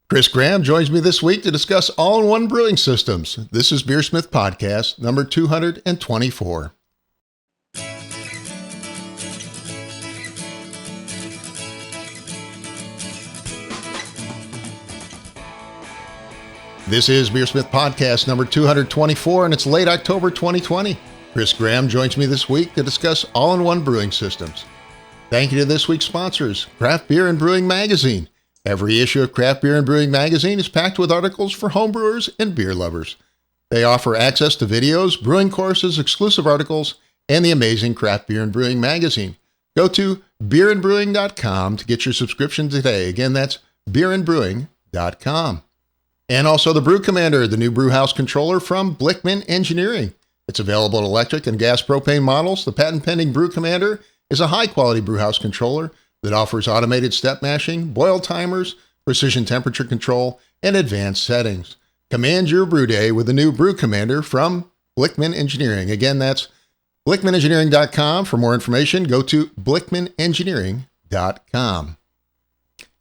Chris Graham joins me this week to discuss all-in-one brewing systems. This is BeerSmith Podcast number 224. This is BeerSmith Podcast number 224, and it's late October 2020. Chris Graham joins me this week to discuss all-in-one brewing systems. Thank you to this week's sponsors, Craft Beer and Brewing Magazine. Every issue of Craft Beer and Brewing Magazine is packed with articles for homebrewers and beer lovers. They offer access to videos, brewing courses, exclusive articles, and the amazing Craft Beer and Brewing Magazine. Go to beerandbrewing.com to get your subscription today. Again, that's beerandbrewing.com. And also the Brew Commander, the new brewhouse controller from Blickman Engineering. It's available in electric and gas propane models. The patent-pending Brew Commander is a high-quality brewhouse controller that offers automated step mashing, boil timers, precision temperature control, and advanced settings. Command your brew day with the new Brew Commander from Blickman Engineering. Again, that's blickmanengineering.com. For more information, go to blickmanengineering.com.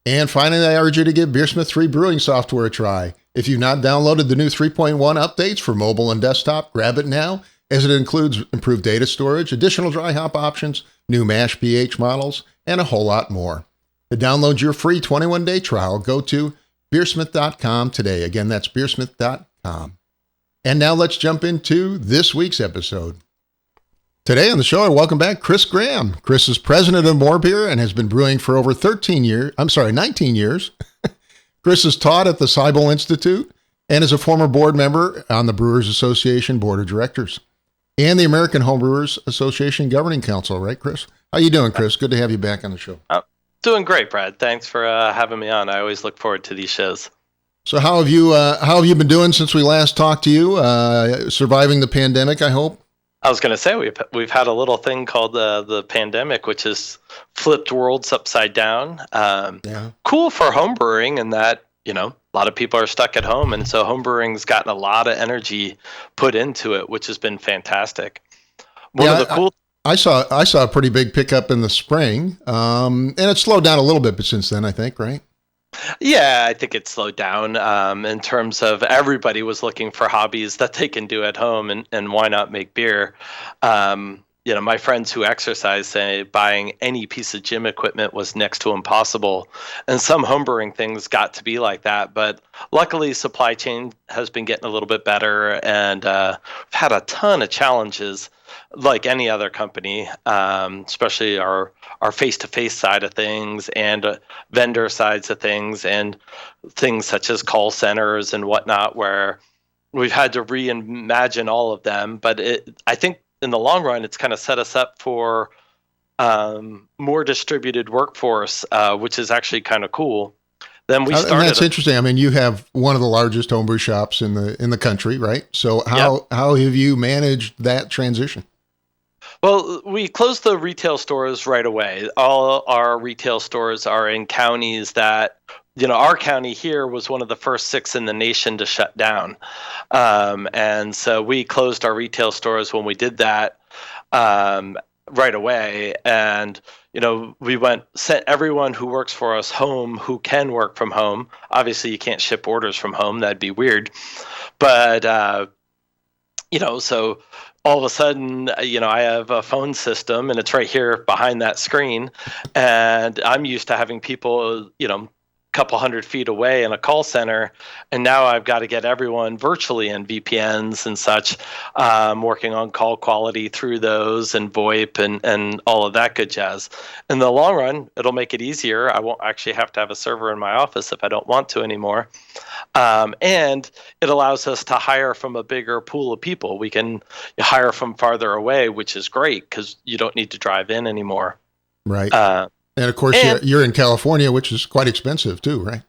And finally, I urge you to give BeerSmith 3 brewing software a try. If you've not downloaded the new 3.1 updates for mobile and desktop, grab it now, as it includes improved data storage, additional dry hop options, new mash pH models, and a whole lot more. To download your free 21-day trial, go to beersmith.com today. Again, that's beersmith.com. And now let's jump into this week's episode. Today on the show, I welcome back Chris Graham. Chris is president of More Beer and has been brewing for over 19 years. Chris has taught at the Seibel Institute and is a former board member on the Brewers Association Board of Directors and the American Homebrewers Association Governing Council, right, Chris? How you doing, Chris? Good to have you back on the show. Doing great, Brad. Thanks for having me on. I always look forward to these shows. So how have you been doing since we last talked to you? Surviving the pandemic, I hope? I was going to say we've had a little thing called the pandemic, which has flipped worlds upside down. Cool for homebrewing in that, a lot of people are stuck at home, and so homebrewing's gotten a lot of energy put into it, which has been fantastic. I saw a pretty big pickup in the spring, and it slowed down a little bit since then, I think, right? Yeah, I think it slowed down in terms of everybody was looking for hobbies that they can do at home, and why not make beer? My friends who exercise say buying any piece of gym equipment was next to impossible, and some homebrewing things got to be like that. But luckily, supply chain has been getting a little bit better, and we've had a ton of challenges like any other company, especially our face-to-face side of things and vendor sides of things and things such as call centers and whatnot, where we've had to reimagine all of them. But I think in the long run, it's kind of set us up for more distributed workforce, which is actually kind of cool. Then we started. And that's interesting. I mean, you have one of the largest homebrew shops in the country, right? So how have you managed that transition? Well, we closed the retail stores right away. All our retail stores are in counties that, our county here was one of the first 6 in the nation to shut down. And so we closed our retail stores when we did that right away. And, we sent everyone who works for us home who can work from home. Obviously, you can't ship orders from home. That'd be weird. But, so all of a sudden, I have a phone system and it's right here behind that screen. And I'm used to having people, couple hundred feet away in a call center, and now I've got to get everyone virtually in VPNs and such, working on call quality through those and VoIP and all of that good jazz. In the long run, it'll make it easier. I won't actually have to have a server in my office if I don't want to anymore. And it allows us to hire from a bigger pool of people. We can hire from farther away, which is great because you don't need to drive in anymore. Right. And of course, you're in California, which is quite expensive too, right?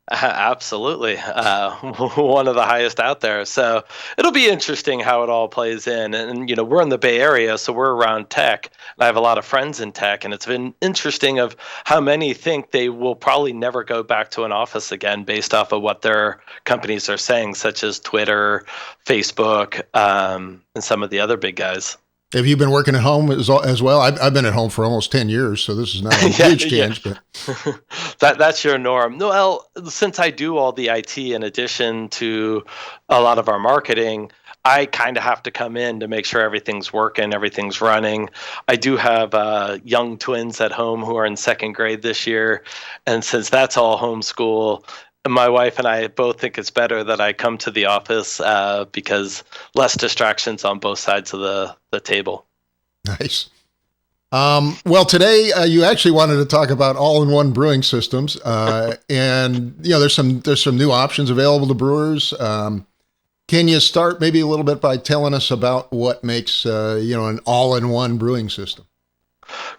Absolutely. One of the highest out there. So it'll be interesting how it all plays in. And, we're in the Bay Area, so we're around tech. And I have a lot of friends in tech. And it's been interesting of how many think they will probably never go back to an office again based off of what their companies are saying, such as Twitter, Facebook, and some of the other big guys. Have you been working at home as well? I've been at home for almost 10 years, so this is not a huge change. But That's your norm. Well, since I do all the IT in addition to a lot of our marketing, I kind of have to come in to make sure everything's working, everything's running. I do have young twins at home who are in second grade this year, and since that's all homeschool, my wife and I both think it's better that I come to the office because less distractions on both sides of the table. nice. Well, today you actually wanted to talk about all-in-one brewing systems, and there's some new options available to brewers. Can you start maybe a little bit by telling us about what makes an all-in-one brewing system?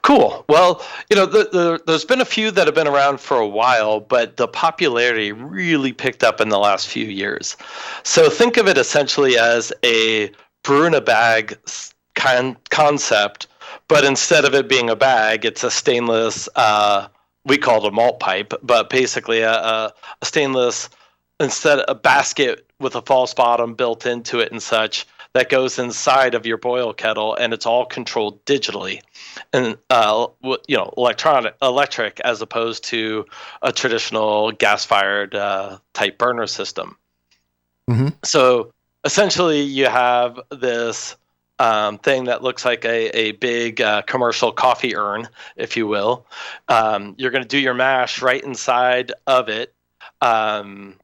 Cool. Well, there's been a few that have been around for a while, but the popularity really picked up in the last few years. So think of it essentially as a brew in a bag concept, but instead of it being a bag, it's a stainless, we call it a malt pipe, but basically a stainless, instead a basket with a false bottom built into it and such, that goes inside of your boil kettle, and it's all controlled digitally, and electric, as opposed to a traditional gas-fired type burner system. Mm-hmm. So essentially, you have this thing that looks like a big commercial coffee urn, if you will. You're going to do your mash right inside of it, and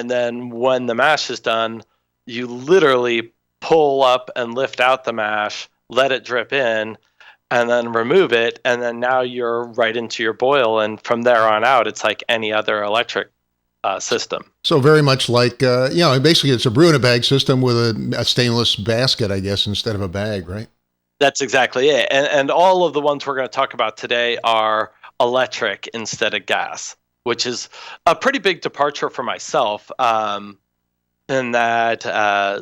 then when the mash is done, you literally pull up and lift out the mash, let it drip in, and then remove it, and then now you're right into your boil, and from there on out, it's like any other electric system. So very much like, basically it's a brew in a bag system with a stainless basket, I guess, instead of a bag, right? That's exactly it. And all of the ones we're going to talk about today are electric instead of gas, which is a pretty big departure for myself. In that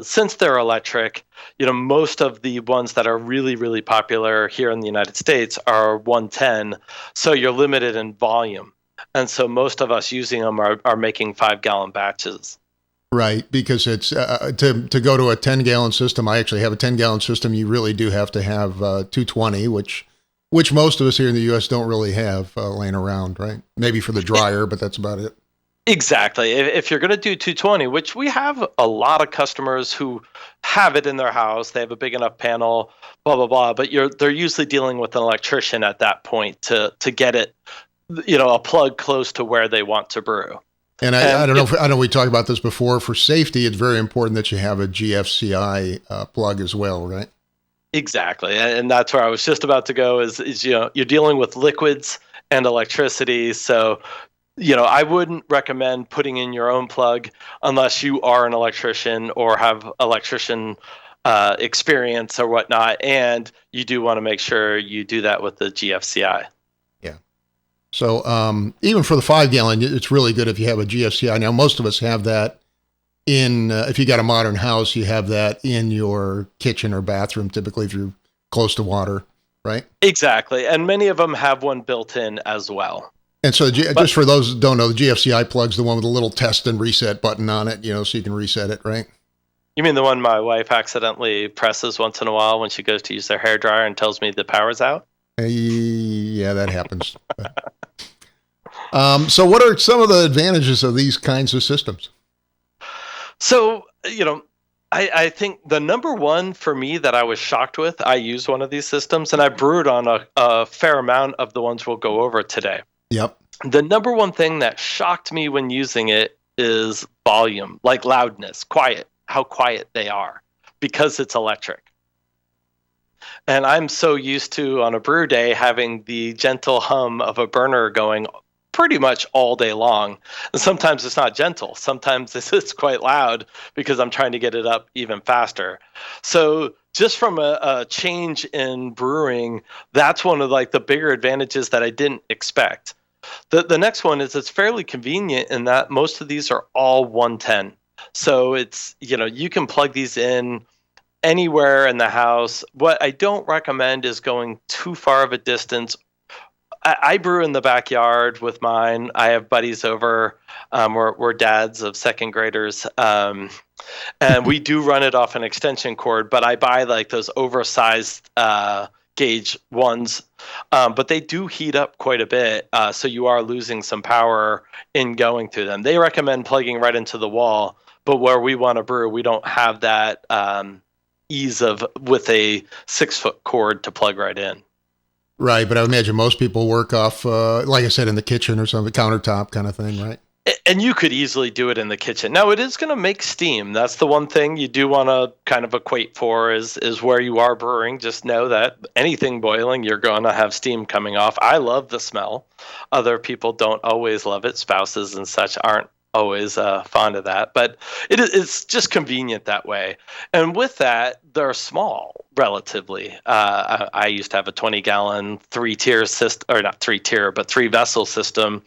since they're electric, most of the ones that are really, really popular here in the United States are 110, so you're limited in volume. And so most of us using them are making 5-gallon batches. Right, because it's to go to a 10-gallon system. I actually have a 10-gallon system. You really do have to have 220, which most of us here in the U.S. don't really have laying around, right? Maybe for the dryer, but that's about it. Exactly. If you're going to do 220, which we have a lot of customers who have it in their house, they have a big enough panel, blah, blah, blah, but they're usually dealing with an electrician at that point to get it, a plug close to where they want to brew. And I don't know if we talked about this before. For safety, it's very important that you have a GFCI plug as well, right? Exactly. And that's where I was just about to go is you're dealing with liquids and electricity. So I wouldn't recommend putting in your own plug unless you are an electrician or have electrician experience or whatnot. And you do want to make sure you do that with the GFCI. Yeah. So even for the 5-gallon, it's really good if you have a GFCI. Now, most of us have that if you got a modern house, you have that in your kitchen or bathroom, typically if you're close to water, right? Exactly. And many of them have one built in as well. And so just for those who don't know, the GFCI plug's the one with a little test and reset button on it, so you can reset it, right? You mean the one my wife accidentally presses once in a while when she goes to use their hairdryer and tells me the power's out? Yeah, that happens. So what are some of the advantages of these kinds of systems? So, I think the number one for me that I was shocked with, I used one of these systems, and I brewed on a fair amount of the ones we'll go over today. Yep. The number one thing that shocked me when using it is volume, like loudness, how quiet they are, because it's electric. And I'm so used to, on a brew day, having the gentle hum of a burner going pretty much all day long. And sometimes it's not gentle. Sometimes it's quite loud because I'm trying to get it up even faster. So just from a change in brewing, that's one of the bigger advantages that I didn't expect. The next one is it's fairly convenient in that most of these are all 110. So it's, you can plug these in anywhere in the house. What I don't recommend is going too far of a distance. I brew in the backyard with mine. I have buddies over. We're dads of second graders. And we do run it off an extension cord, but I buy like those oversized gauge ones. But they do heat up quite a bit. So you are losing some power in going through them. They recommend plugging right into the wall. But where we want to brew, we don't have that ease of with a 6-foot cord to plug right in. Right, but I would imagine most people work off, like I said, in the kitchen or something, countertop kind of thing, right? And you could easily do it in the kitchen. Now, it is going to make steam. That's the one thing you do want to kind of equate for is where you are brewing. Just know that anything boiling, you're going to have steam coming off. I love the smell. Other people don't always love it. Spouses and such aren't always fond of that. But it's just convenient that way. And with that, they're small relatively. I used to have a 20-gallon 3-tier system, or not 3-tier, but 3-vessel system.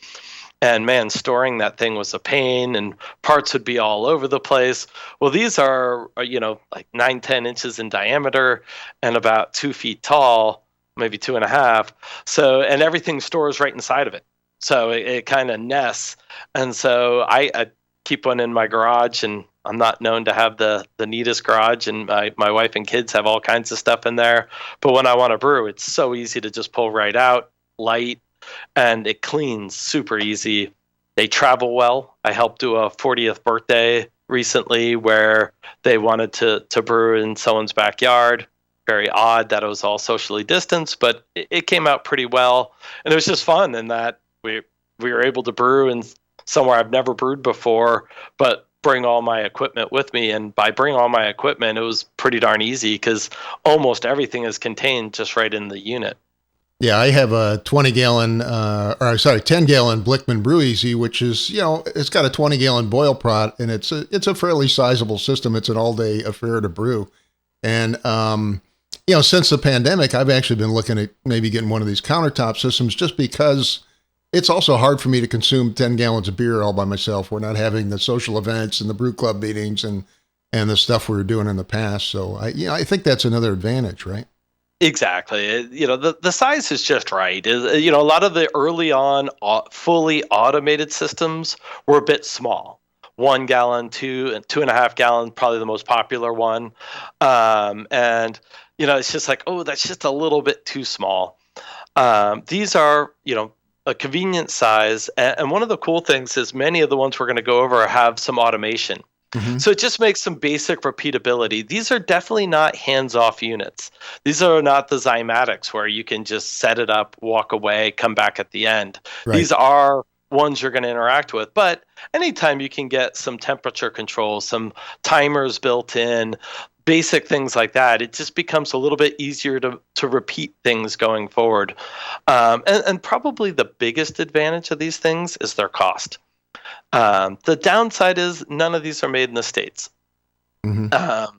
And man, storing that thing was a pain and parts would be all over the place. Well, these are, like 9-10 inches in diameter and about 2 feet tall, maybe 2.5. So, and everything stores right inside of it. So it kind of nests. And so I keep one in my garage, and I'm not known to have the neatest garage, and my wife and kids have all kinds of stuff in there. But when I want to brew, it's so easy to just pull right out, light, and it cleans super easy. They travel well. I helped do a 40th birthday recently where they wanted to brew in someone's backyard. Very odd that it was all socially distanced, but it came out pretty well. And it was just fun in that we were able to brew in somewhere I've never brewed before, but bring all my equipment with me. And by bringing all my equipment, it was pretty darn easy because almost everything is contained just right in the unit. Yeah, I have a 10-gallon Blickman Brew Easy, which is, it's got a 20-gallon boil pot, and it's a fairly sizable system. It's an all-day affair to brew. And, since the pandemic, I've actually been looking at maybe getting one of these countertop systems just because it's also hard for me to consume 10 gallons of beer all by myself. We're not having the social events and the brew club meetings and the stuff we were doing in the past. So, I think that's another advantage, right? Exactly. The size is just right. A lot of the early on fully automated systems were a bit small. 1 gallon, 2 and 2.5 gallon, probably the most popular one. And it's just like, oh, that's just a little bit too small. These are, a convenient size. And one of the cool things is many of the ones we're going to go over have some automation. Mm-hmm. So it just makes some basic repeatability. These are definitely not hands-off units. These are not the Zymatics where you can just set it up, walk away, come back at the end. Right. These are ones you're going to interact with. But anytime you can get some temperature control, some timers built in, basic things like that, it just becomes a little bit easier to repeat things going forward. And probably the biggest advantage of these things is their cost. The downside is none of these are made in the States. Mm-hmm.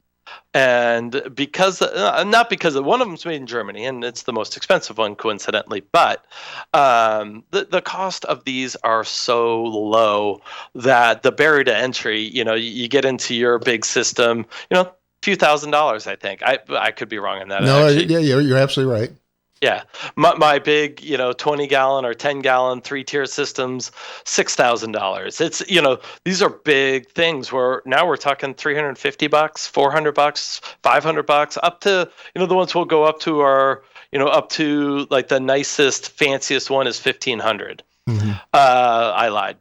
And because, not because one of them's made in Germany, and it's the most expensive one, coincidentally, but the cost of these are so low that the barrier to entry, you get into your big system, a few $1,000s, I think. I could be wrong on that. No, yeah, you're absolutely right. Yeah, my big, 20-gallon or 10-gallon 3-tier systems, $6,000. It's, these are big things where now we're talking $350, $400, $500, up to, the ones we'll go up to are, up to like the nicest, fanciest one is $1,500. Mm-hmm. I lied.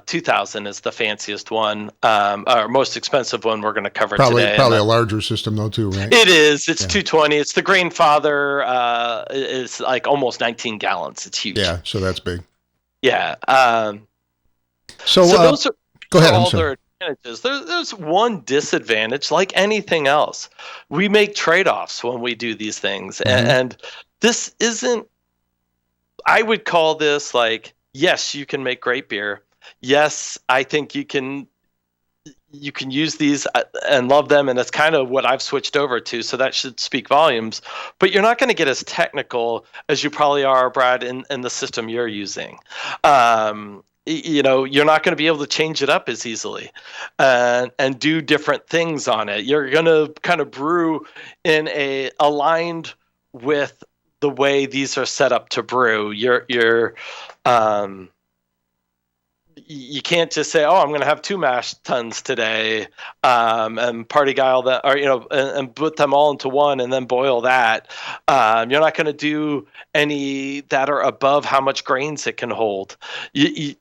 2,000 is the fanciest one, or most expensive one we're going to cover today. Probably a larger system though too, right? It is. It's 220. It's the Grainfather. It's like almost 19 gallons. It's huge. Yeah, so that's big. Yeah. So those are go ahead. All their advantages. There's one disadvantage, like anything else. We make trade-offs when we do these things, mm-hmm. and this isn't. I would call this like, yes, you can make great beer. Yes, I think you can use these and love them, and that's kind of what I've switched over to, so that should speak volumes. But you're not going to get as technical as you probably are, Brad, in the system you're using. You're not going to be able to change it up as easily and do different things on it. You're going to kind of brew in aligned with the way these are set up to brew. You can't just say, "Oh, I'm going to have 2 mash tuns today," and party guy all that, or and put them all into one and then boil that. You're not going to do any that are above how much grains it can hold. You're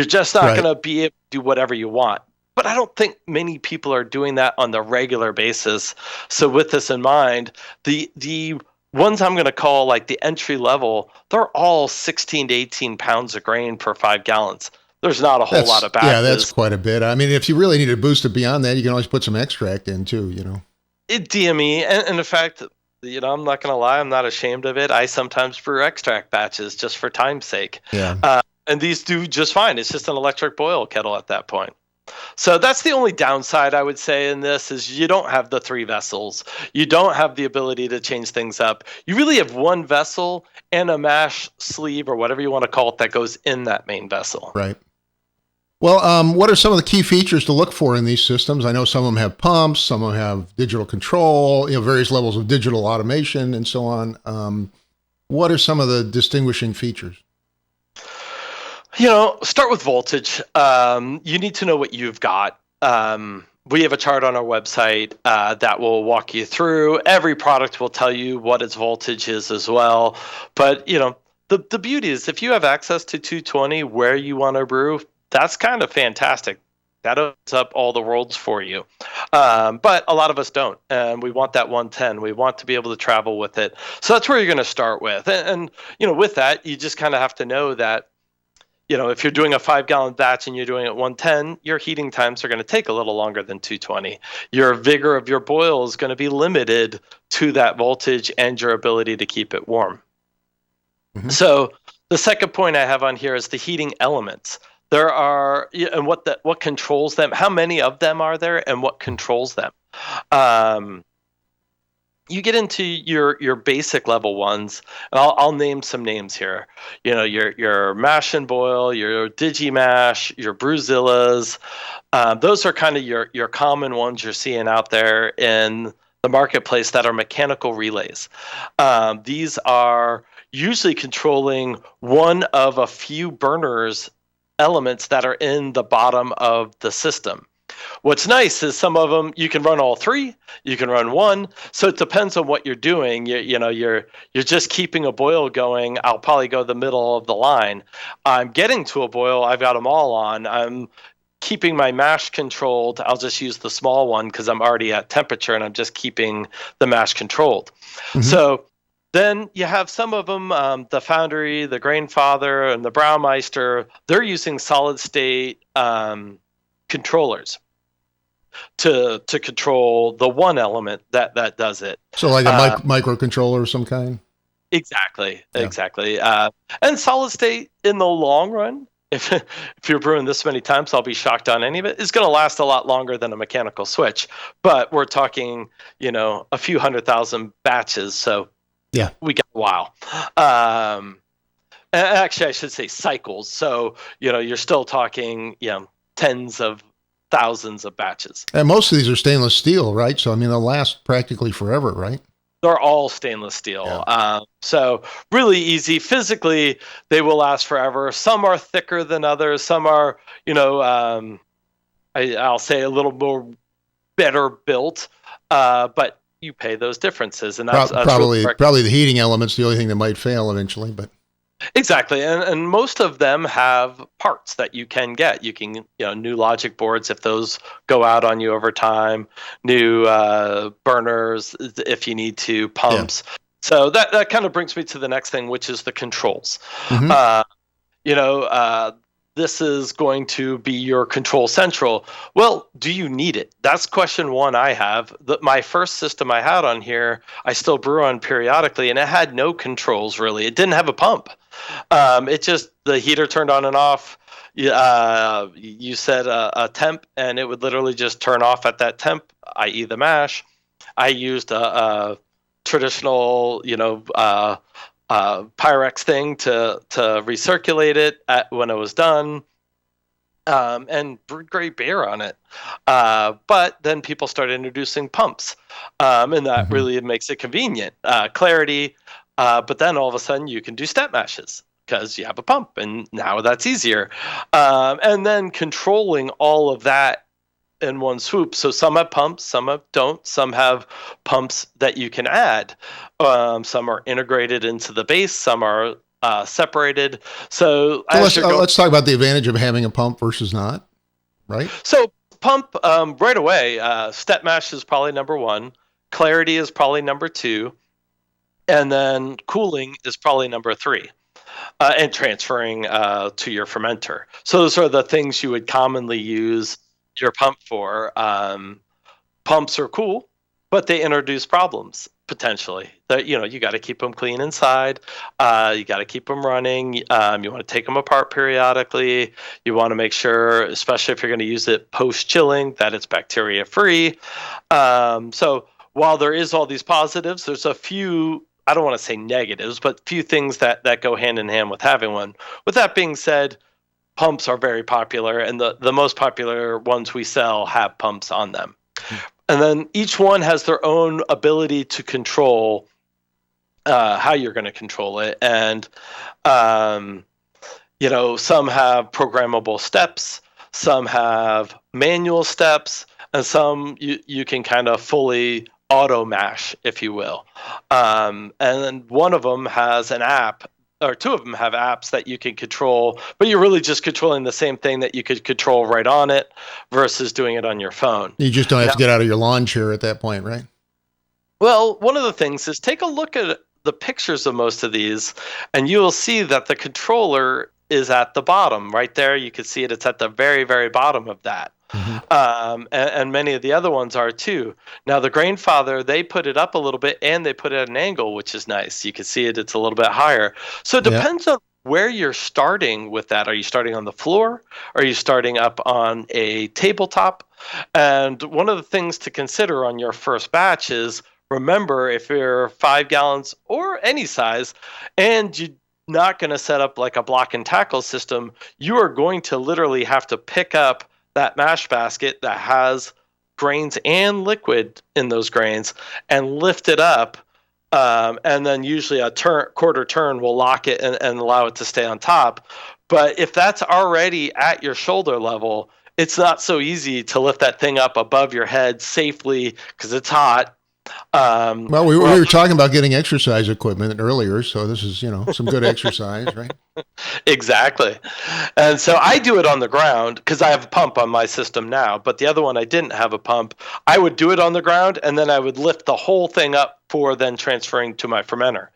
just not going to be able to do whatever you want. But I don't think many people are doing that on the regular basis. So with this in mind, the ones I'm going to call like the entry level, they're all 16 to 18 pounds of grain per 5 gallons. There's not a whole lot of batches. Yeah, that's quite a bit. I mean, if you really need to boost it beyond that, you can always put some extract in too, DME, and in fact, I'm not going to lie, I'm not ashamed of it. I sometimes brew extract batches just for time's sake. Yeah. And these do just fine. It's just an electric boil kettle at that point. So that's the only downside I would say in this is you don't have the 3 vessels. You don't have the ability to change things up. You really have 1 vessel and a mash sleeve or whatever you want to call it that goes in that main vessel. Right. Well, what are some of the key features to look for in these systems? I know some of them have pumps, some of them have digital control, various levels of digital automation and so on. What are some of the distinguishing features? Start with voltage. You need to know what you've got. We have a chart on our website that will walk you through. Every product will tell you what its voltage is as well. But, the beauty is if you have access to 220 where you want to brew, that's kind of fantastic. That opens up all the worlds for you. But a lot of us don't. And we want that 110. We want to be able to travel with it. So that's where you're going to start with. And with that, you just kind of have to know that, if you're doing a 5-gallon batch and you're doing it 110, your heating times are going to take a little longer than 220. Your vigor of your boil is going to be limited to that voltage and your ability to keep it warm. Mm-hmm. So the second point I have on here is the heating elements. There are, and what controls them, how many of them are there and what controls them. You get into your basic level ones, and I'll name some names here. Your mash and boil, your Digimash, your Bruzillas. Those are kind of your common ones you're seeing out there in the marketplace that are mechanical relays. These are usually controlling one of a few burners elements that are in the bottom of the system. What's nice is some of them you can run all 3, you can run 1, so it depends on what you're doing. You're just keeping a boil going. I'll probably go the middle of the line. I'm getting to a boil. I've got them all on. I'm keeping my mash controlled. I'll just use the small one because I'm already at temperature and I'm just keeping the mash controlled. Mm-hmm. So then you have some of them, the Foundry, the Grainfather, and the Braumeister. They're using solid state controllers to control the one element that does it. So like a microcontroller of some kind? Exactly. And solid state in the long run, if you're brewing this many times, I'll be shocked on any of it, is going to last a lot longer than a mechanical switch. But we're talking, a few 100,000 batches. So yeah, we got a while. Actually, I should say cycles. So, you're still talking, tens of thousands of batches. And most of these are stainless steel, right? So, they'll last practically forever, right? They're all stainless steel. Yeah. So really easy. Physically, they will last forever. Some are thicker than others. Some are, I'll say a little more better built, but you pay those differences, and that's probably the heating element's the only thing that might fail eventually. But exactly, and most of them have parts that you can get. You can, new logic boards if those go out on you over time, new burners if you need to, pumps. Yeah. So that kind of brings me to the next thing, which is the controls. Mm-hmm. This is going to be your control central. Well, do you need it? That's question one I have. My first system I had on here, I still brew on periodically, and it had no controls really. It didn't have a pump. It just, the heater turned on and off. You set a temp, and it would literally just turn off at that temp, i.e. the mash. I used a traditional, Pyrex thing to recirculate it when it was done, and brewed great beer on it. But then people started introducing pumps, and that mm-hmm. really makes it convenient. Clarity, But then all of a sudden you can do step mashes because you have a pump, and now that's easier. And then controlling all of that in one swoop. So some have pumps, some don't. Some have pumps that you can add. Some are integrated into the base. Some are separated. So let's talk about the advantage of having a pump versus not, right? So pump right away. Step mash is probably number one. Clarity is probably number two. And then cooling is probably number three. And transferring to your fermenter. So those are the things you would commonly use your pump for. Pumps are cool, but they introduce problems potentially. That you got to keep them clean inside. You got to keep them running. You want to take them apart periodically. You want to make sure, especially if you're going to use it post chilling, that it's bacteria free. So while there is all these positives, there's a few, I don't want to say negatives, but few things that go hand in hand with having one. With that being said, pumps are very popular, and the most popular ones we sell have pumps on them. And then each one has their own ability to control how you're going to control it. And, some have programmable steps, some have manual steps, and some you can kind of fully auto mash, if you will. And then one of them has an app, or two of them have apps that you can control, but you're really just controlling the same thing that you could control right on it versus doing it on your phone. You just don't have to get out of your lawn chair at that point, right? Well, one of the things is take a look at the pictures of most of these, and you will see that the controller is at the bottom right there. You can see it. It's at the very, very bottom of that. Mm-hmm. And many of the other ones are too. Now, the Grainfather, they put it up a little bit and they put it at an angle, which is nice. You can see it. It's a little bit higher. So it depends on where you're starting with that. Are you starting on the floor? Are you starting up on a tabletop? And one of the things to consider on your first batch is, remember, if you're 5 gallons or any size and you're not going to set up like a block and tackle system, you are going to literally have to pick up that mash basket that has grains and liquid in those grains and lift it up. And then usually a quarter turn will lock it and allow it to stay on top. But if that's already at your shoulder level, it's not so easy to lift that thing up above your head safely because it's hot. Well, we were talking about getting exercise equipment earlier, so this is, some good exercise, right? Exactly. And so I do it on the ground because I have a pump on my system now, but the other one I didn't have a pump. I would do it on the ground, and then I would lift the whole thing up for then transferring to my fermenter.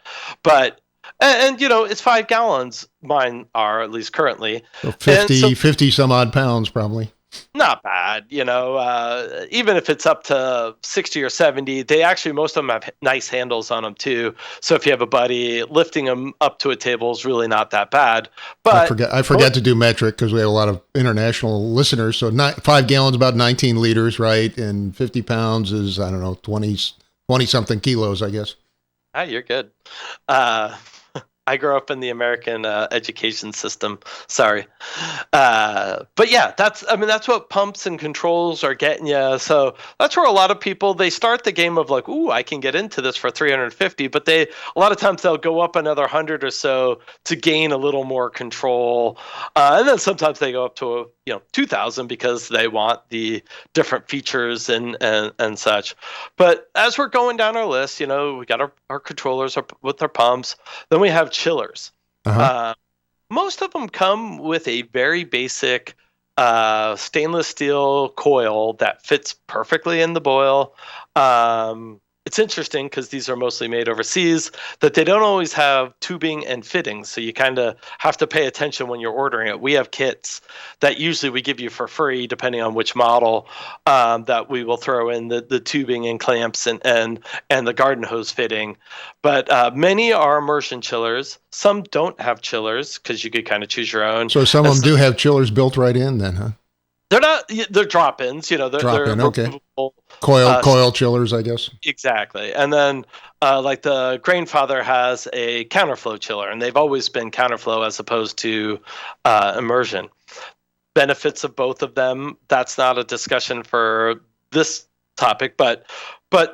But and it's 5 gallons. Mine are, at least currently. So 50 some odd pounds probably. Not bad, even if it's up to 60 or 70, they actually, most of them have nice handles on them too. So if you have a buddy, lifting them up to a table is really not that bad. But I forget to do metric because we have a lot of international listeners. So 5 gallons, about 19 liters, right? And 50 pounds is, 20 something kilos, I guess. Ah, you're good. I grew up in the American education system. Sorry. But yeah, that's what pumps and controls are getting you. So that's where a lot of people, they start the game of like, ooh, I can get into this for 350, but a lot of times they'll go up another 100 or so to gain a little more control. And then sometimes they go up to 2,000 because they want the different features and such. But as we're going down our list, we got our controllers with our pumps. Then we have chillers. Uh-huh. Most of them come with a very basic stainless steel coil that fits perfectly in the boil. It's interesting because these are mostly made overseas, that they don't always have tubing and fittings. So you kind of have to pay attention when you're ordering it. We have kits that usually we give you for free, depending on which model, that we will throw in the tubing and clamps and the garden hose fitting. But many are immersion chillers. Some don't have chillers because you could kind of choose your own. So some of them do have chillers built right in then, huh? They're not. They're drop-ins. They're okay. Coil chillers, I guess. Exactly, and then like the Grainfather has a counterflow chiller, and they've always been counterflow as opposed to immersion. Benefits of both of them. That's not a discussion for this topic, but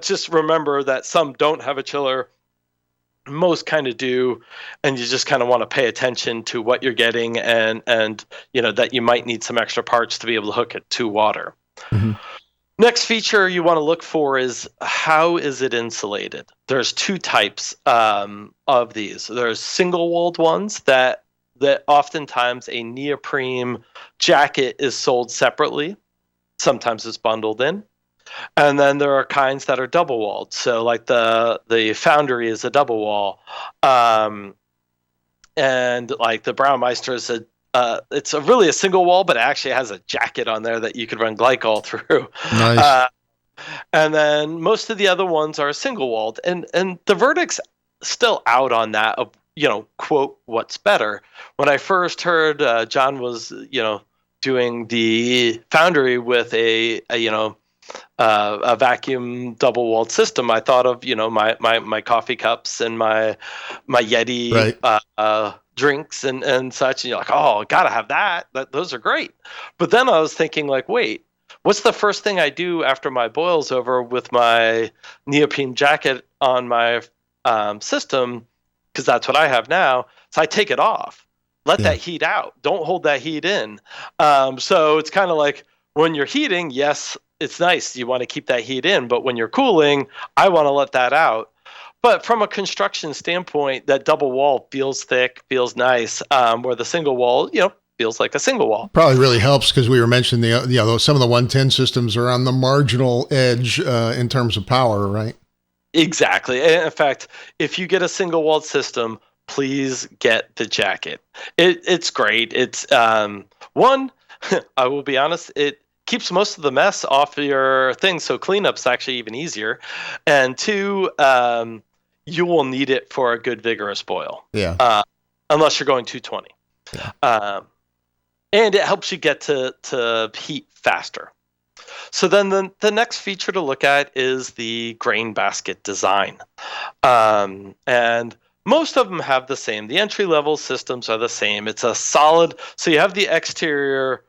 just remember that some don't have a chiller. most kind of do, and you just kind of want to pay attention to what you're getting, and that you might need some extra parts to be able to hook it to water. Mm-hmm. Next feature you want to look for is how is it insulated. There's two types of these. There's single-walled ones that oftentimes a neoprene jacket is sold separately. Sometimes it's bundled in. And then there are kinds that are double walled. So like the Foundry is a double wall. And like the Braumeister is it's really a single wall, but it actually has a jacket on there that you could run glycol through. Nice. And then most of the other ones are single walled. And the verdict's still out on that of, quote, what's better. When I first heard John was, doing the Foundry with a vacuum double-walled system, I thought of my coffee cups and my Yeti drinks and such, and you're like, oh, gotta have that. Those are great. But then I was thinking, like, wait, what's the first thing I do after my boil's over with my neoprene jacket on my system? Because that's what I have now. So I take it off. Let that heat out. Don't hold that heat in. So it's kind of like when you're heating, yes, it's nice. You want to keep that heat in. But when you're cooling, I want to let that out. But from a construction standpoint, that double wall feels thick, feels nice, where the single wall, feels like a single wall. Probably really helps because we were mentioning some of the 110 systems are on the marginal edge in terms of power, right? Exactly. In fact, if you get a single walled system, please get the jacket. It's great. It's one, I will be honest, it keeps most of the mess off your thing, so cleanup's actually even easier. And two, you will need it for a good vigorous boil. Yeah. Unless you're going 220. Yeah. And it helps you get to heat faster. So then the next feature to look at is the grain basket design. And most of them have the same. The entry-level systems are the same. It's a solid, so you have the exterior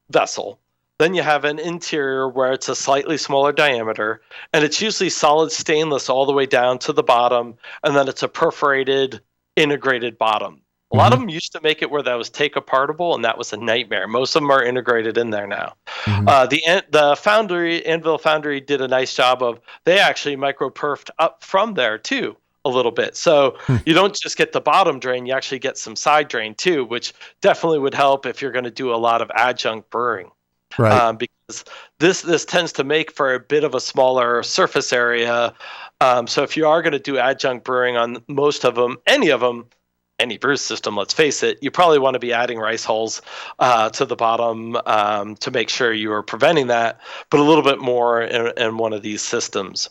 vessel. Then you have an interior where it's a slightly smaller diameter, and it's usually solid stainless all the way down to the bottom, and then it's a perforated, integrated bottom. A lot of them used to make it where that was take-apartable, and that was a nightmare. Most of them are integrated in there now. The Foundry, Anvil Foundry did a nice job of, they actually micro-perfed up from there too a little bit. So you don't just get the bottom drain, you actually get some side drain too, which definitely would help if you're going to do a lot of adjunct brewing. Right. Because this tends to make for a bit of a smaller surface area. So if you are going to do adjunct brewing on most of them, any brew system, let's face it, you probably want to be adding rice hulls to the bottom to make sure you are preventing that, but a little bit more in one of these systems.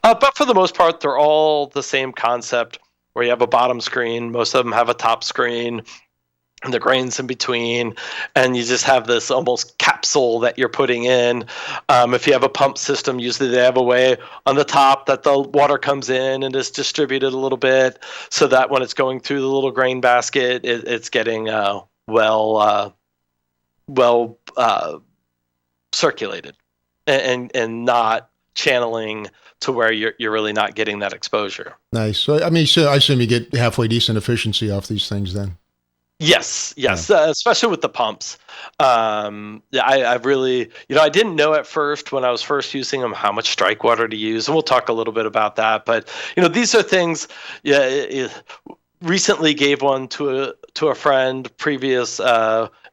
But for the most part, they're all the same concept where you have a bottom screen. Most of them have a top screen and the grains in between, and you just have this almost capsule that you're putting in. If you have a pump system, usually they have a way on the top that the water comes in and is distributed a little bit so that when it's going through the little grain basket, it's getting well circulated and not channeling to where you're really not getting that exposure. Nice. So I assume you get halfway decent efficiency off these things then. Yes, especially with the pumps. I really, I didn't know at first when I was first using them how much strike water to use, and we'll talk a little bit about that. But these are things. Recently gave one to a friend, previous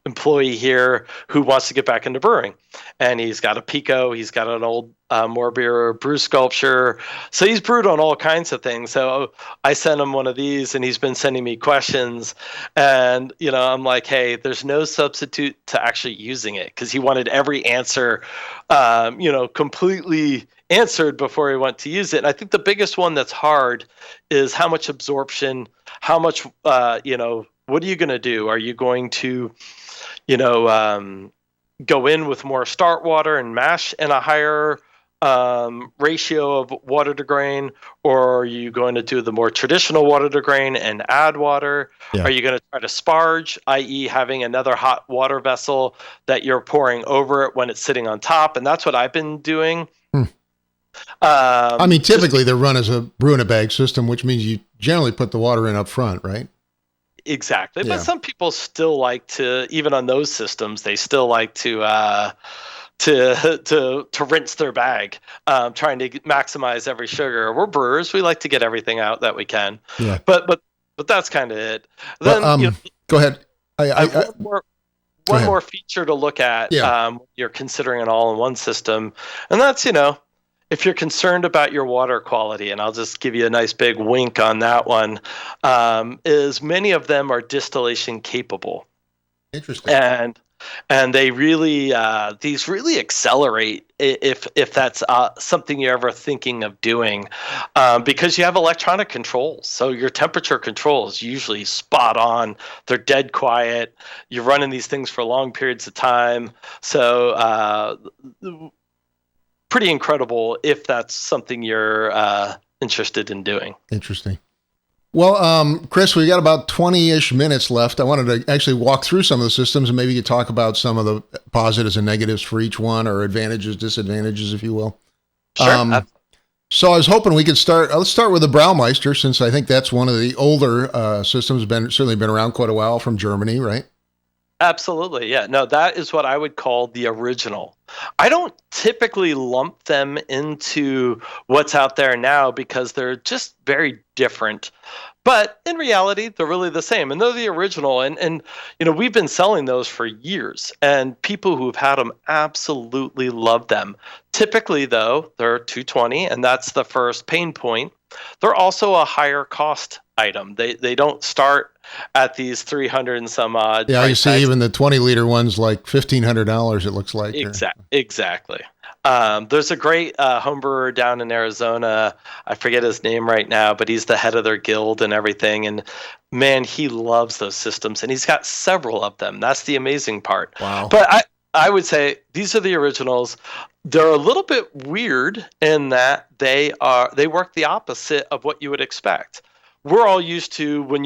employee here who wants to get back into brewing, and he's got a Pico, he's got an old More Beer brew sculpture, so he's brewed on all kinds of things. So I sent him one of these, and he's been sending me questions, and I'm like, hey, there's no substitute to actually using it, because he wanted every answer completely answered before he went to use it. And I think the biggest one that's hard is how much absorption, how much what are you going to do? Are you going to go in with more start water and mash in a higher ratio of water to grain, or are you going to do the more traditional water to grain and add water? Yeah. Are you going to try to sparge, i.e. having another hot water vessel that you're pouring over it when it's sitting on top? And that's what I've been doing. Typically they run as a brew in a bag system, which means you generally put the water in up front, right? Exactly. Yeah. But some people still like to, even on those systems, they still like to rinse their bag, trying to maximize every sugar. We're brewers; we like to get everything out that we can. Yeah. But that's kind of it. Well, Then go ahead. I have Go one ahead. more feature to look at. Yeah. You're considering an all-in-one system, and that's if you're concerned about your water quality, and I'll just give you a nice big wink on that one, is many of them are distillation capable. Interesting. And they really these really accelerate if that's something you're ever thinking of doing, because you have electronic controls, so your temperature control is usually spot on. They're dead quiet. You're running these things for long periods of time, so pretty incredible if that's something you're interested in doing. Interesting. Well, Chris, we got about 20-ish minutes left. I wanted to actually walk through some of the systems and maybe you could talk about some of the positives and negatives for each one, or advantages, disadvantages, if you will. Sure. So I was hoping we could start. Let's start with the Braumeister, since I think that's one of the older systems. Certainly been around quite a while, from Germany, right? Absolutely. Yeah. No, that is what I would call the original. I don't typically lump them into what's out there now because they're just very different. But in reality, they're really the same, and they're the original. And we've been selling those for years, and people who've had them absolutely love them. Typically, though, they're 220, and that's the first pain point. They're also a higher cost item. They don't start at these 300 and some odd. Yeah, you see tags. Even the 20-liter ones like $1,500. It looks like exactly. There's a great home brewer down in Arizona. I forget his name right now, but he's the head of their guild and everything. And man, he loves those systems, and he's got several of them. That's the amazing part. Wow. But I would say these are the originals. They're a little bit weird in that they work the opposite of what you would expect. We're all used to when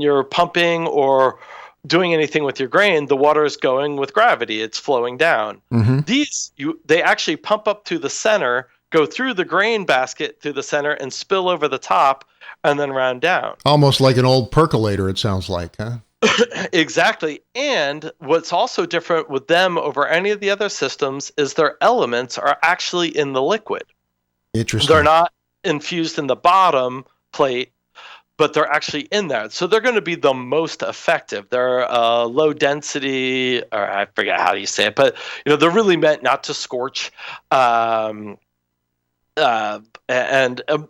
you're pumping or doing anything with your grain, the water is going with gravity. It's flowing down. Mm-hmm. They actually pump up to the center, go through the grain basket through the center, and spill over the top, and then round down. Almost like an old percolator, it sounds like, huh? Exactly. And what's also different with them over any of the other systems is their elements are actually in the liquid. Interesting. They're not infused in the bottom plate, but they're actually in there. So they're going to be the most effective. They're low density, or I forget how you say it, but they're really meant not to scorch. And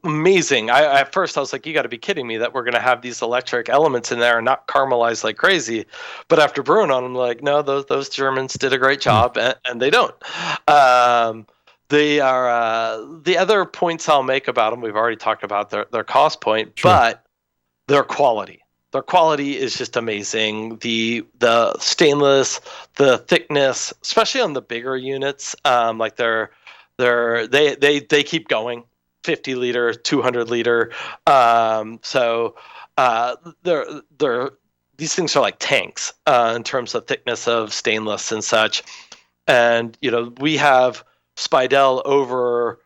amazing. At first I was like, you got to be kidding me that we're going to have these electric elements in there and not caramelize like crazy. But after brewing on them, I'm like, no, those Germans did a great job, and they don't. They are the other points I'll make about them. We've already talked about their cost point, sure. But their quality. Their quality is just amazing. The stainless, the thickness, especially on the bigger units, like they keep going, 50 liter, 200 liter. So these things are like tanks in terms of thickness of stainless and such. And we have Speidel over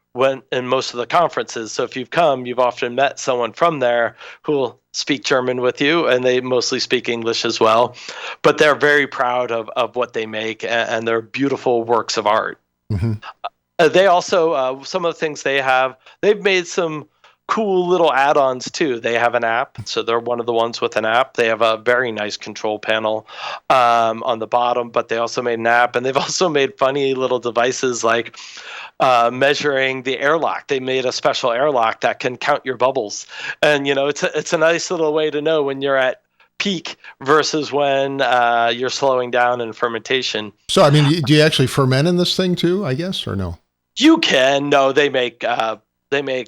in most of the conferences. So if you've come, you've often met someone from there who will speak German with you, and they mostly speak English as well. But they're very proud of what they make, and they're beautiful works of art. Mm-hmm. They also, some of the things they've made some cool little add-ons too. They have an app, so they're one of the ones with an app. They have a very nice control panel on the bottom, but they also made an app, and they've also made funny little devices like measuring the airlock. They made a special airlock that can count your bubbles, and it's a nice little way to know when you're at peak versus when you're slowing down in fermentation. So, I mean, do you actually ferment in this thing too, I guess, or no? You can. No, they make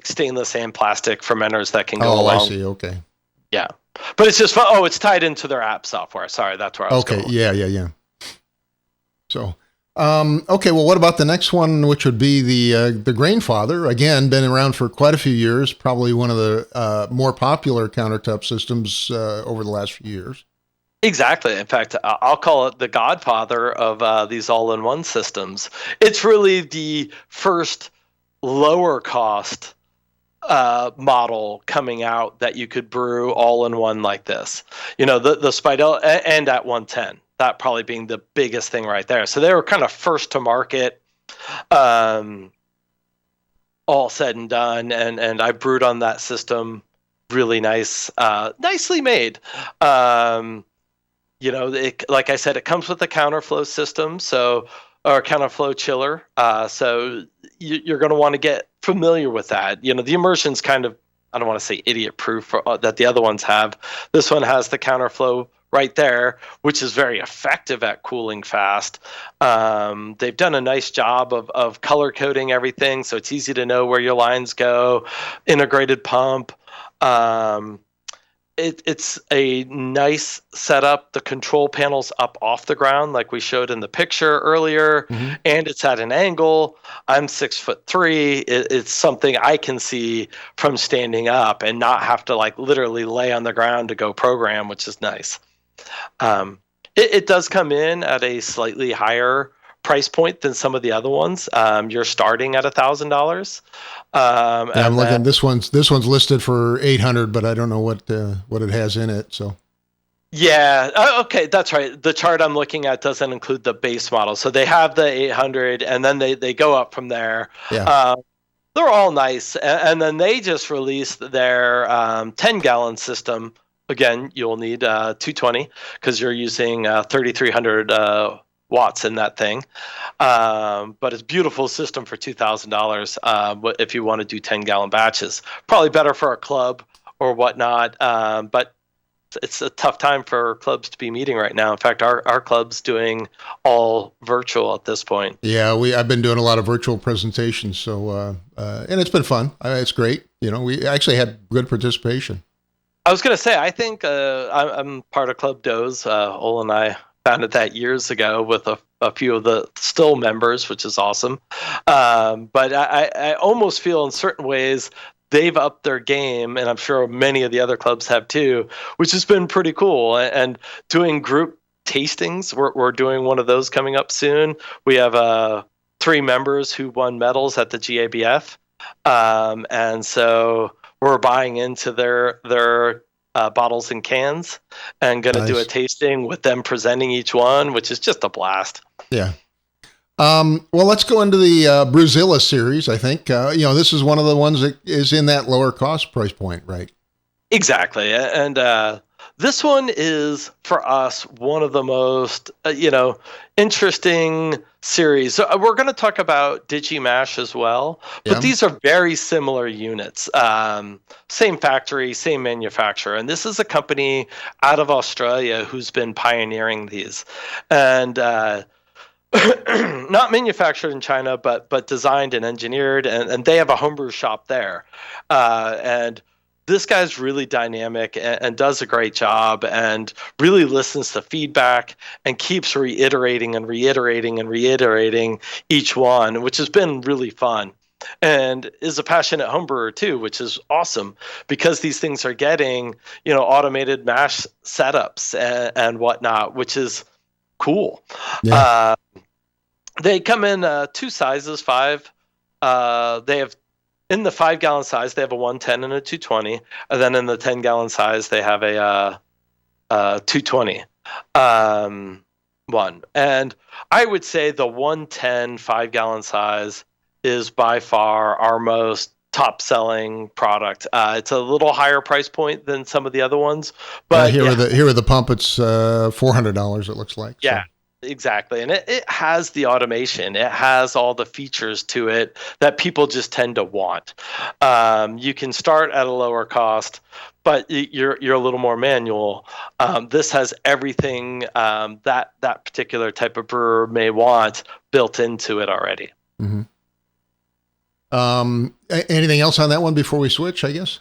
stainless and plastic fermenters that can go along. Oh, I see. Okay. Yeah. But it's just fun. Oh, it's tied into their app software. Sorry, that's where I was going. Okay. Yeah. So, okay. Well, what about the next one, which would be the Grainfather? Again, been around for quite a few years. Probably one of the more popular countertop systems over the last few years. Exactly. In fact, I'll call it the godfather of these all-in-one systems. It's really the first lower cost model coming out that you could brew all in one like this. The Spidell and at 110, that probably being the biggest thing right there. So they were kind of first to market, all said and done. And I brewed on that system, really nice, nicely made. Like I said, it comes with a counterflow system. Or counterflow chiller. So you're going to want to get familiar with that. The immersion's kind of, I don't want to say idiot proof that the other ones have. This one has the counterflow right there, which is very effective at cooling fast. They've done a nice job of color coding everything, so it's easy to know where your lines go. Integrated pump. It's a nice setup. The control panel's up off the ground, like we showed in the picture earlier, and it's at an angle. I'm 6'3". It's something I can see from standing up and not have to literally lay on the ground to go program, which is nice. It does come in at a slightly higher price point than some of the other ones. You're starting at $1,000. I'm looking. This one's listed for 800, but I don't know what it has in it. So. Yeah. Okay, that's right. The chart I'm looking at doesn't include the base model, so they have the 800, and then they go up from there. Yeah. They're all nice, and then they just released their 10-gallon system. Again, you'll need 220 because you're using 3,300 watts in that thing. But it's a beautiful system for $2,000 if you want to do 10-gallon batches. Probably better for a club or whatnot, but it's a tough time for clubs to be meeting right now. In fact, our club's doing all virtual at this point. Yeah, I've been doing a lot of virtual presentations, so and it's been fun. It's great. We actually had good participation. I was going to say, I think I'm part of Club Doze. Ol and I founded that years ago with a few of the still members, which is awesome. But I almost feel in certain ways they've upped their game, and I'm sure many of the other clubs have too, which has been pretty cool. And doing group tastings, we're doing one of those coming up soon. We have 3 members who won medals at the GABF, and so we're buying into their bottles and cans and going to do a tasting with them presenting each one, which is just a blast. Yeah. Well, let's go into the Bruzilla series. I think this is one of the ones that is in that lower cost price point, right? Exactly, and this one is for us one of the most interesting series. So we're going to talk about Digimash as well, but these are very similar units. Same factory, same manufacturer, and this is a company out of Australia who's been pioneering these, and not manufactured in China, but designed and engineered, and they have a homebrew shop there, and this guy's really dynamic and does a great job and really listens to feedback and keeps reiterating each one, which has been really fun, and is a passionate homebrewer too, which is awesome because these things are getting, automated mash setups and whatnot, which is cool. Yeah. They come in 2 sizes, 5. They have, in the 5-gallon size, they have a 110 and a 220, and then in the 10-gallon size, they have a 220 one. And I would say the 110 5-gallon size is by far our most top-selling product. It's a little higher price point than some of the other ones, but here with the pump, it's $400. It looks like. Yeah. So. Exactly. And it has the automation. It has all the features to it that people just tend to want. You can start at a lower cost, but you're a little more manual. This has everything that particular type of brewer may want built into it already. Mm-hmm. Anything else on that one before we switch, I guess?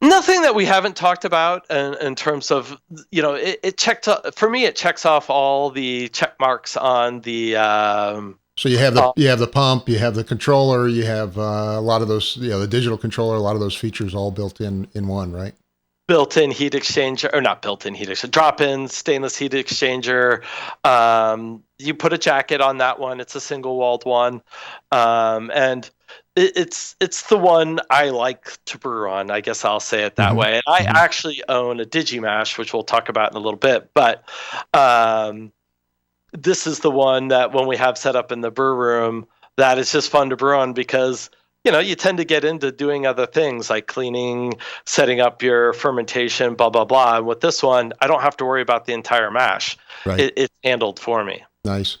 Nothing that we haven't talked about in terms of, it checks off all the check marks on the. So you have the pump, you have the controller, you have a lot of those, the digital controller, a lot of those features all built in one, right? built-in heat exchanger, or not built-in heat exchanger, drop-in stainless heat exchanger. You put a jacket on that one. It's a single-walled one, and it's the one I like to brew on. I guess I'll say it that way. And I actually own a Digimash, which we'll talk about in a little bit, but this is the one that when we have set up in the brew room, that is just fun to brew on because you tend to get into doing other things like cleaning, setting up your fermentation, blah, blah, blah. And with this one, I don't have to worry about the entire mash. Right. It's handled for me. Nice.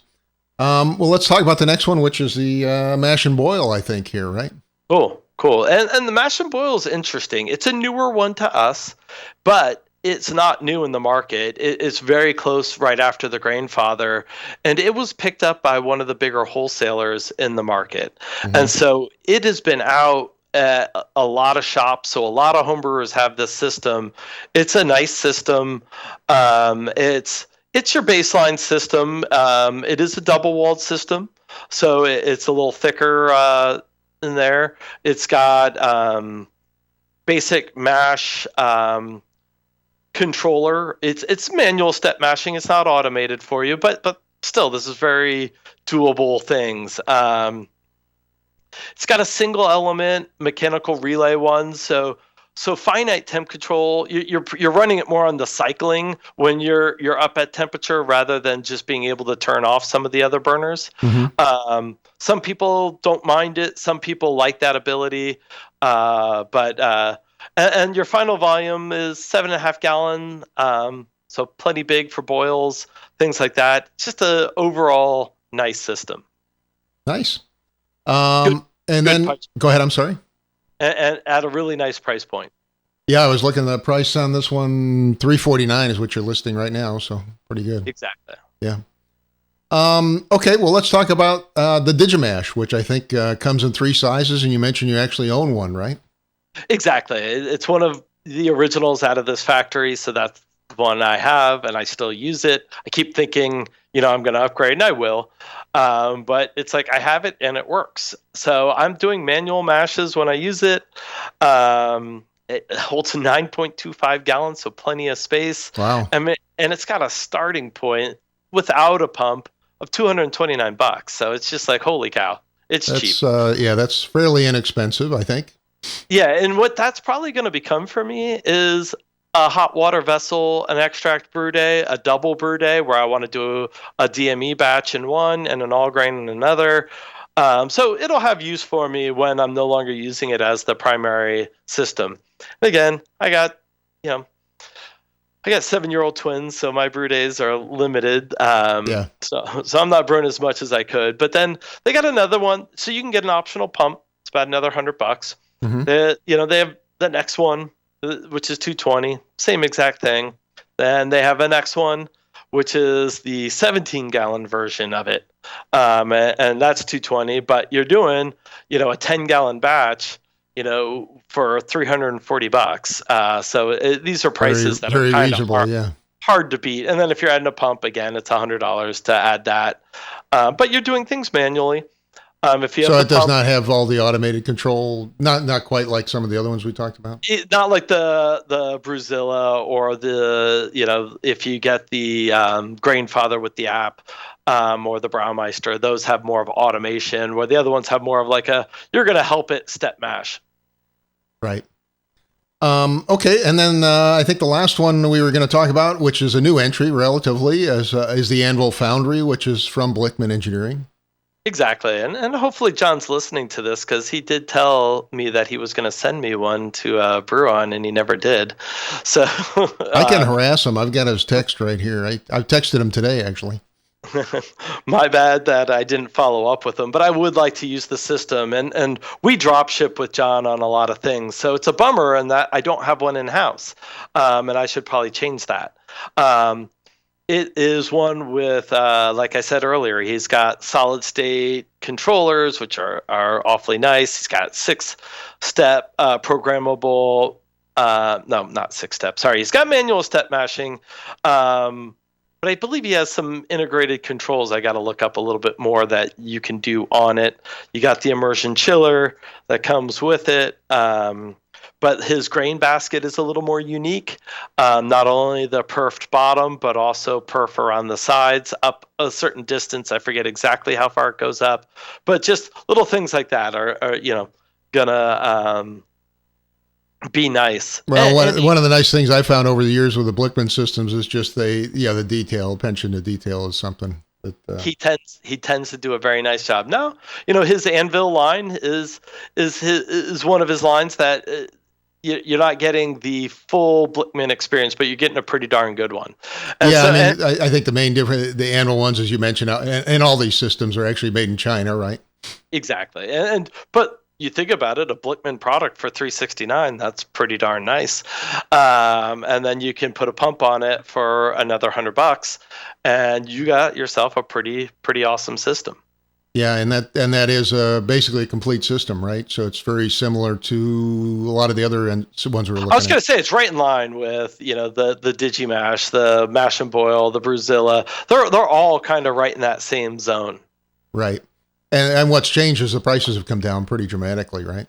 Well, let's talk about the next one, which is the mash and boil, I think, here, right? Oh, cool. And the mash and boil is interesting. It's a newer one to us, but it's not new in the market. It's very close right after the Grainfather, and it was picked up by one of the bigger wholesalers in the market. And so it has been out at a lot of shops, so a lot of homebrewers have this system. It's a nice system. It's your baseline system. It is a double-walled system, so it's a little thicker in there. It's got basic mash controller. It's manual step mashing. It's not automated for you, but still, this is very doable things. It's got a single element mechanical relay one, so finite temp control. You're running it more on the cycling when you're up at temperature rather than just being able to turn off some of the other burners. Some people don't mind it. Some people like that ability, but and your final volume is 7.5 gallon, so plenty big for boils, things like that. It's just a overall nice system. Nice. And then go ahead. I'm sorry. And at a really nice price point. Yeah, I was looking at the price on this one. $349 is what you're listing right now, so pretty good. Exactly. Yeah. Okay, well, let's talk about the Digimash, which I think comes in 3 sizes, and you mentioned you actually own one, right? Exactly. It's one of the originals out of this factory, so that's the one I have, and I still use it. I keep thinking, I'm going to upgrade, and I will. But it's like I have it, and it works. So I'm doing manual mashes when I use it. It holds 9.25 gallons, so plenty of space. Wow. And it's got a starting point without a pump of $229. So it's just like, holy cow, that's cheap. Yeah, that's fairly inexpensive, I think. Yeah, and what that's probably going to become for me is a hot water vessel, an extract brew day, a double brew day where I want to do a DME batch in one and an all grain in another. So it'll have use for me when I'm no longer using it as the primary system. Again, I got 7-year-old twins, so my brew days are limited. So I'm not brewing as much as I could. But then they got another one, so you can get an optional pump. It's about another $100. They have the next one, which is $220, same exact thing. Then they have a next one, which is the 17-gallon version of it, and that's $220. But you're doing, a 10-gallon batch, for $340. So these are prices that are kind of hard to beat. And then if you're adding a pump again, it's $100 to add that. But you're doing things manually. If you have it does not have all the automated control, not quite like some of the other ones we talked about. Not like the Bruzilla or if you get the Grainfather with the app or the Braumeister, those have more of automation, where the other ones have more of like you're going to help it step mash. Right. Okay, and then I think the last one we were going to talk about, which is a new entry relatively, is the Anvil Foundry, which is from Blickman Engineering. Exactly. And hopefully John's listening to this, because he did tell me that he was going to send me one to brew on, and he never did. So I can harass him. I've got his text right here. I've texted him today, actually. My bad that I didn't follow up with him, but I would like to use the system. And we drop ship with John on a lot of things. So it's a bummer in that I don't have one in-house, and I should probably change that. It is one with, like I said earlier, he's got solid state controllers, which are awfully nice. He's got 6-step programmable, no, not 6-step. Sorry. He's got manual step mashing, but I believe he has some integrated controls. I got to look up a little bit more that you can do on it. You got the immersion chiller that comes with it. But his grain basket is a little more unique. Not only the perfed bottom, but also perf around the sides up a certain distance. I forget exactly how far it goes up, but just little things like that are gonna be nice. Well, one of the nice things I found over the years with the Blickman systems is just the detail, attention to detail is something that he tends to do a very nice job. Now, his Anvil line is one of his lines that you're not getting the full Blickman experience, but you're getting a pretty darn good one. And I think the main difference, the Anvil ones, as you mentioned, and all these systems are actually made in China, right? Exactly, but you think about it, a Blickman product for $369, that's pretty darn nice. And then you can put a pump on it for another $100, and you got yourself a pretty awesome system. Yeah, and that is basically a complete system, right? So it's very similar to a lot of the other ones we're looking at. I was going to say it's right in line with the Digimash, the Mash and Boil, the Bruzilla. They're all kind of right in that same zone. Right. And what's changed is the prices have come down pretty dramatically, right?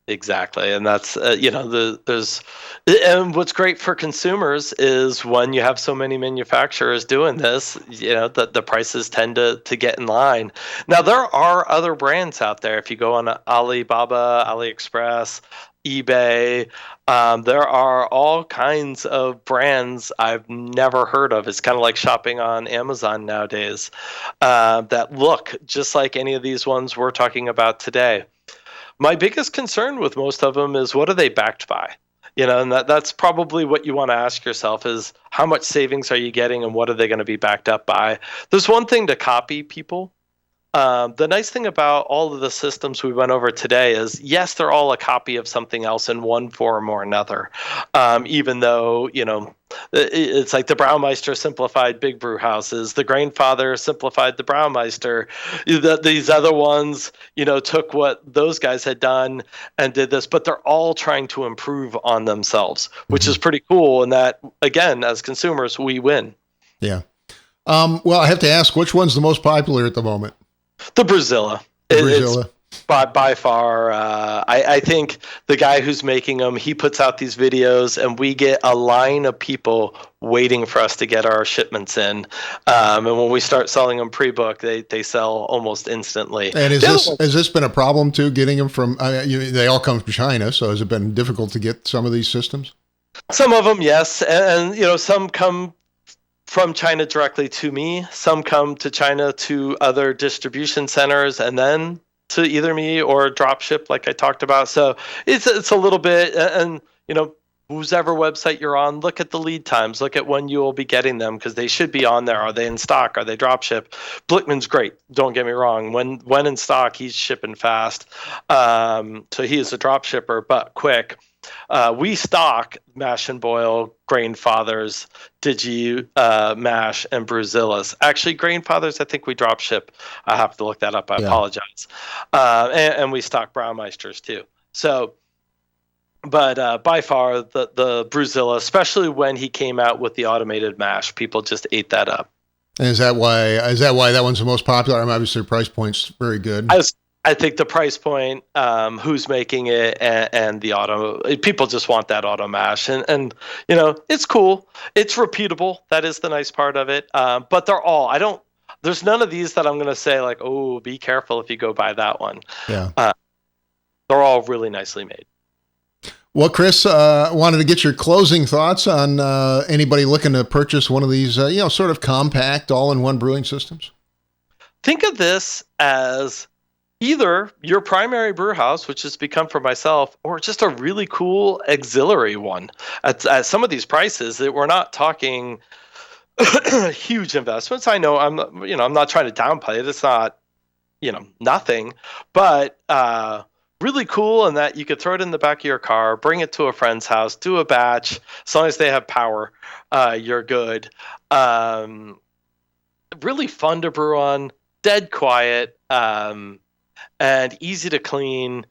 Exactly, and that's there's and what's great for consumers is when you have so many manufacturers doing this, the prices tend to get in line. Now there are other brands out there. If you go on Alibaba, AliExpress, eBay, there are all kinds of brands I've never heard of. It's kind of like shopping on Amazon nowadays, that look just like any of these ones we're talking about today. My biggest concern with most of them is what are they backed by? And that's probably what you want to ask yourself is how much savings are you getting and what are they going to be backed up by? There's one thing to copy people. The nice thing about all of the systems we went over today is, yes, they're all a copy of something else in one form or another. Even though, it's like the Braumeister simplified big brew houses, the Grainfather simplified the Braumeister. These other ones, took what those guys had done and did this, but they're all trying to improve on themselves, which is pretty cool. And that, again, as consumers, we win. Yeah. Well, I have to ask, which one's the most popular at the moment? The Bruzilla. Bruzilla. It's by far, I think the guy who's making them, he puts out these videos, and we get a line of people waiting for us to get our shipments in. And when we start selling them pre-book, they sell almost instantly. And has this been a problem too? Getting them from they all come from China, so has it been difficult to get some of these systems? Some of them, yes, and some come from China directly to me. Some come to China to other distribution centers and then to either me or drop ship like I talked about. So it's a little bit, and whoever website you're on, look at the lead times, look at when you will be getting them because they should be on there. Are they in stock? Are they drop ship? Blickman's great. Don't get me wrong. When in stock, he's shipping fast. So he is a drop shipper, but quick. We stock Mash and Boil, Grainfathers, Digimash, and Bruzillas. Actually, Grainfathers, I think we drop ship. I have to look that up. I apologize. And we stock Braumeisters too. So, but by far the Bruzilla, especially when he came out with the automated mash, people just ate that up. And is that why that one's the most popular? I mean, obviously, the price point's very good. I think the price point, who's making it, and the auto, people just want that auto mash, and it's cool, it's repeatable. That is the nice part of it. But they're all. There's none of these that I'm going to say like, oh, be careful if you go buy that one. Yeah, they're all really nicely made. Well, Chris, wanted to get your closing thoughts on anybody looking to purchase one of these, sort of compact all-in-one brewing systems. Think of this as either your primary brew house, which has become for myself, or just a really cool auxiliary one. At some of these prices, that we're not talking huge investments. I know I'm not trying to downplay it. It's not, nothing, but really cool in that you could throw it in the back of your car, bring it to a friend's house, do a batch. As long as they have power, you're good. Really fun to brew on, dead quiet. And easy to clean,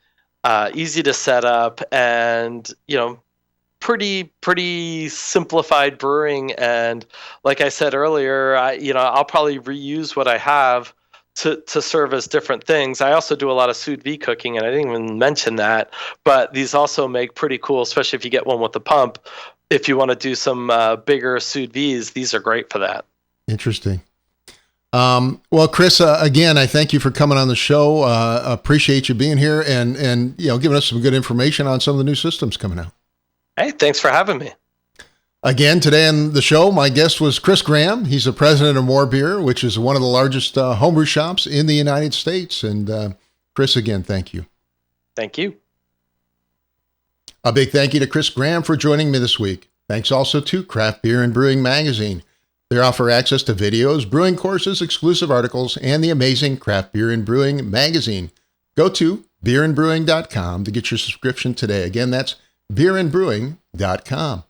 easy to set up, and pretty simplified brewing. And like I said earlier, I'll probably reuse what I have to serve as different things. I also do a lot of sous vide cooking, and I didn't even mention that, but these also make pretty cool, especially if you get one with the pump. If you want to do some bigger sous vides, these are great for that. Interesting. Well, Chris, again, I thank you for coming on the show. Appreciate you being here and giving us some good information on some of the new systems coming out. Hey, thanks for having me. Again, today on the show, my guest was Chris Graham. He's the president of More Beer, which is one of the largest homebrew shops in the United States. And Chris, again, thank you. Thank you. A big thank you to Chris Graham for joining me this week. Thanks also to Craft Beer and Brewing Magazine. They offer access to videos, brewing courses, exclusive articles, and the amazing Craft Beer and Brewing Magazine. Go to beerandbrewing.com to get your subscription today. Again, that's beerandbrewing.com.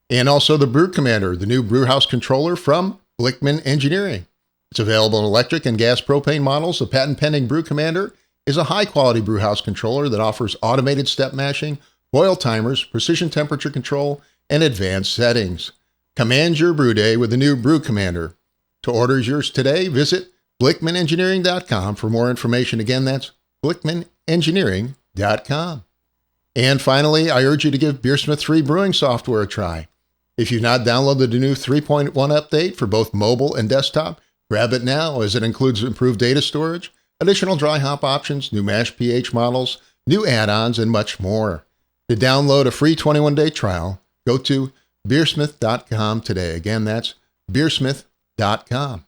And also the Brew Commander, the new brewhouse controller from Blickman Engineering. It's available in electric and gas propane models. The patent-pending Brew Commander is a high-quality brewhouse controller that offers automated step mashing, boil timers, precision temperature control, and advanced settings. Command your brew day with the new Brew Commander. To order yours today, visit blickmanengineering.com for more information. Again, that's blickmanengineering.com. And finally, I urge you to give BeerSmith 3 brewing software a try. If you've not downloaded the new 3.1 update for both mobile and desktop, grab it now, as it includes improved data storage, additional dry hop options, new mash pH models, new add-ons, and much more. To download a free 21-day trial, go to beersmith.com today. Again, that's beersmith.com.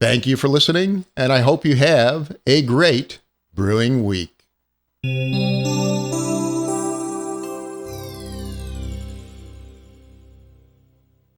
Thank you for listening, and I hope you have a great brewing week.